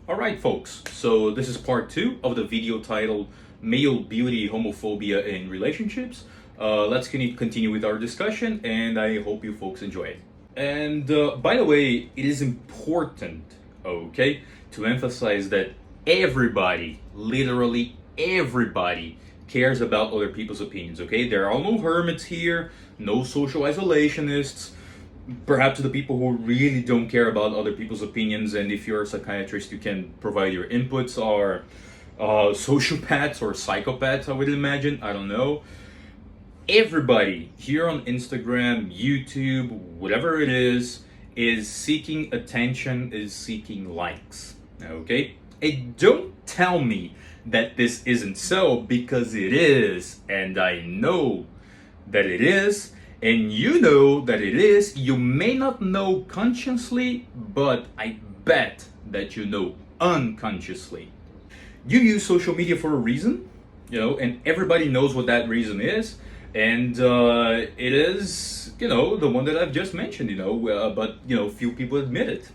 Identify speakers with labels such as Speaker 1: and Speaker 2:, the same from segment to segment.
Speaker 1: Alright folks, so this is part 2 of the video titled Male Beauty, Homophobia in Relationships. Let's continue with our discussion, and I hope you folks enjoy it. And by the way, it is important, okay, to emphasize that everybody, literally everybody, cares about other people's opinions, okay? There are no hermits here, no social isolationists. Perhaps the people who really don't care about other people's opinions, and if you're a psychiatrist, you can provide your inputs, are sociopaths or psychopaths, I would imagine. I don't know. Everybody here on Instagram, YouTube, whatever it is seeking attention, is seeking likes. Okay? And don't tell me that this isn't so, because it is, and I know that it is. And you know that it is. You may not know consciously, but I bet that you know unconsciously. You use social media for a reason, and everybody knows what that reason is. And it is, the one that I've just mentioned, but, few people admit it,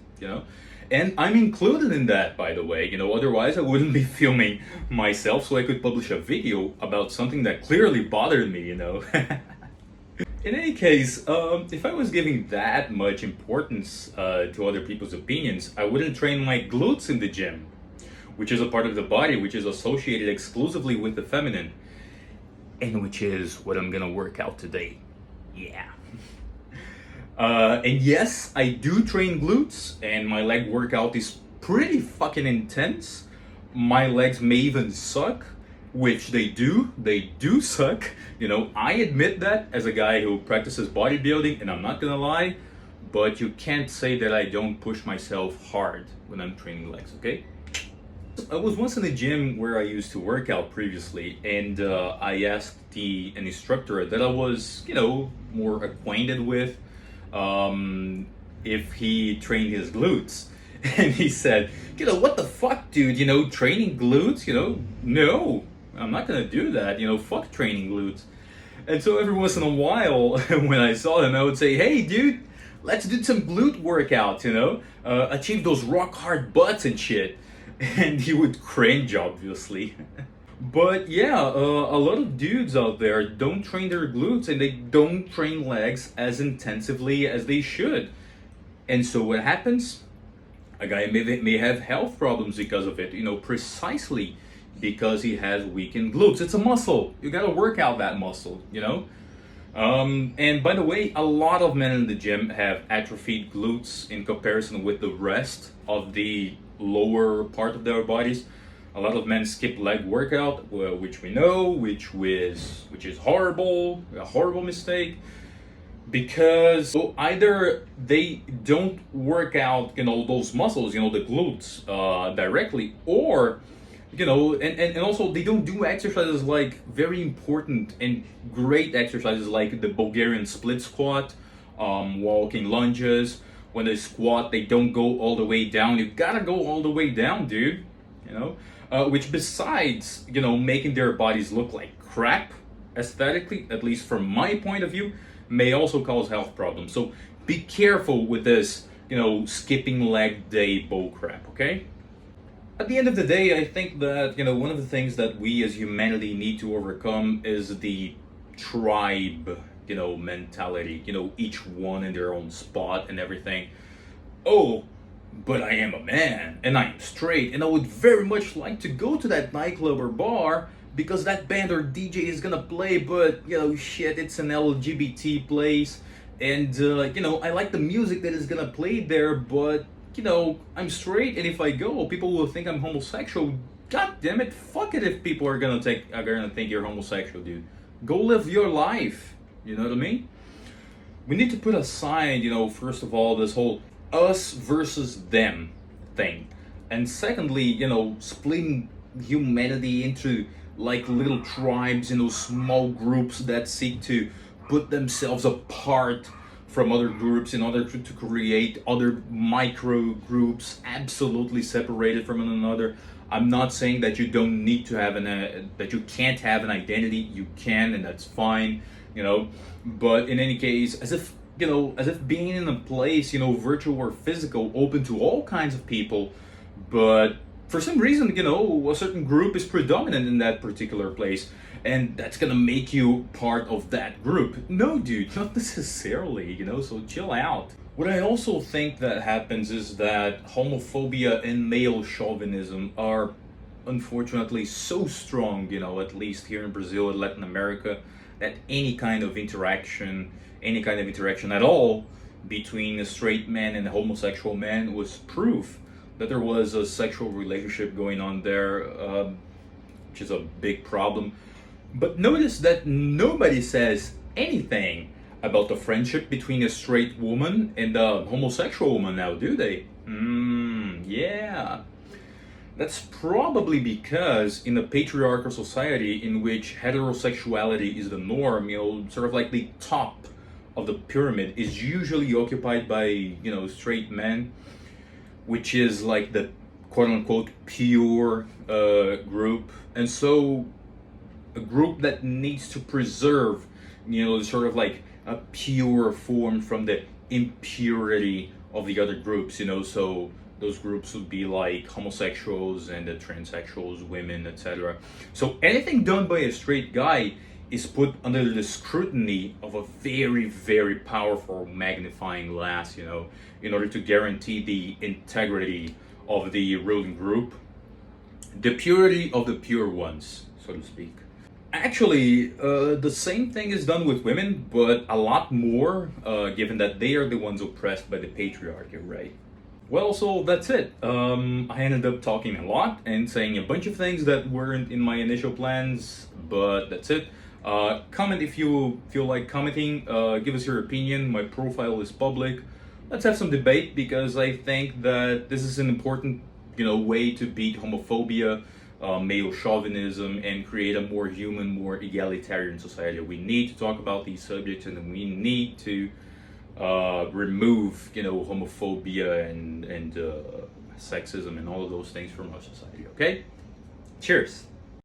Speaker 1: And I'm included in that, by the way, otherwise I wouldn't be filming myself so I could publish a video about something that clearly bothered me, In any case, if I was giving that much importance to other people's opinions, I wouldn't train my glutes in the gym, which is a part of the body which is associated exclusively with the feminine, and which is what I'm gonna work out today. Yeah. And yes, I do train glutes, and my leg workout is pretty fucking intense. My legs may even suck, which they do suck. I admit that as a guy who practices bodybuilding, and I'm not gonna lie, but you can't say that I don't push myself hard when I'm training legs, okay? I was once in a gym where I used to work out previously, and I asked an instructor that I was, more acquainted with, if he trained his glutes. And he said, what the fuck, dude, training glutes, no. I'm not gonna do that, fuck training glutes. And so every once in a while, when I saw him, I would say, hey dude, let's do some glute workouts, achieve those rock hard butts and shit. And he would cringe, obviously. But yeah, a lot of dudes out there don't train their glutes, and they don't train legs as intensively as they should. And so what happens? A guy may have health problems because of it, precisely because he has weakened glutes. It's a muscle. You gotta work out that muscle, And by the way, a lot of men in the gym have atrophied glutes in comparison with the rest of the lower part of their bodies. A lot of men skip leg workout, which we know, which is horrible, a horrible mistake. Because either they don't work out, those muscles, the glutes, directly, or, and also they don't do exercises like very important and great exercises like the Bulgarian split squat, walking lunges. When they squat, they don't go all the way down. You gotta go all the way down, dude, which besides, making their bodies look like crap aesthetically, at least from my point of view, may also cause health problems. So be careful with this, skipping leg day bullcrap, okay? At the end of the day, I think that, one of the things that we as humanity need to overcome is the tribe, mentality, each one in their own spot and everything. Oh, but I am a man, and I am straight, and I would very much like to go to that nightclub or bar because that band or DJ is gonna play, but, shit, it's an LGBT place, and, I like the music that is gonna play there, but, I'm straight, and if I go, people will think I'm homosexual. God damn it, fuck it if people are gonna think you're homosexual, dude. Go live your life, you know what I mean? We need to put aside, first of all, this whole us versus them thing. And secondly, splitting humanity into like little tribes, small groups that seek to put themselves apart from other groups in order to create other micro groups absolutely separated from one another. I'm not saying that you don't need to have that you can't have an identity. You can, and that's fine, But in any case, as if being in a place, virtual or physical, open to all kinds of people, but for some reason, a certain group is predominant in that particular place, and that's gonna make you part of that group. No, dude, not necessarily, so chill out. What I also think that happens is that homophobia and male chauvinism are unfortunately so strong, at least here in Brazil and Latin America, that any kind of interaction at all between a straight man and a homosexual man was proof that there was a sexual relationship going on there, which is a big problem. But notice that nobody says anything about the friendship between a straight woman and a homosexual woman now, do they? Yeah. That's probably because in a patriarchal society in which heterosexuality is the norm, sort of like the top of the pyramid is usually occupied by, straight men, which is like the quote unquote pure group. And so a group that needs to preserve, sort of like a pure form from the impurity of the other groups, so those groups would be like homosexuals and the transsexuals, women, etc. So anything done by a straight guy is put under the scrutiny of a very, very powerful magnifying glass, in order to guarantee the integrity of the ruling group, the purity of the pure ones, so to speak. Actually, the same thing is done with women, but a lot more, given that they are the ones oppressed by the patriarchy, right? Well, so that's it. I ended up talking a lot and saying a bunch of things that weren't in my initial plans, but that's it. Comment if you feel like commenting. Give us your opinion. My profile is public. Let's have some debate, because I think that this is an important, way to beat homophobia, male chauvinism, and create a more human, more egalitarian society. We need to talk about these subjects, and we need to remove, homophobia and sexism and all of those things from our society. Okay? Cheers.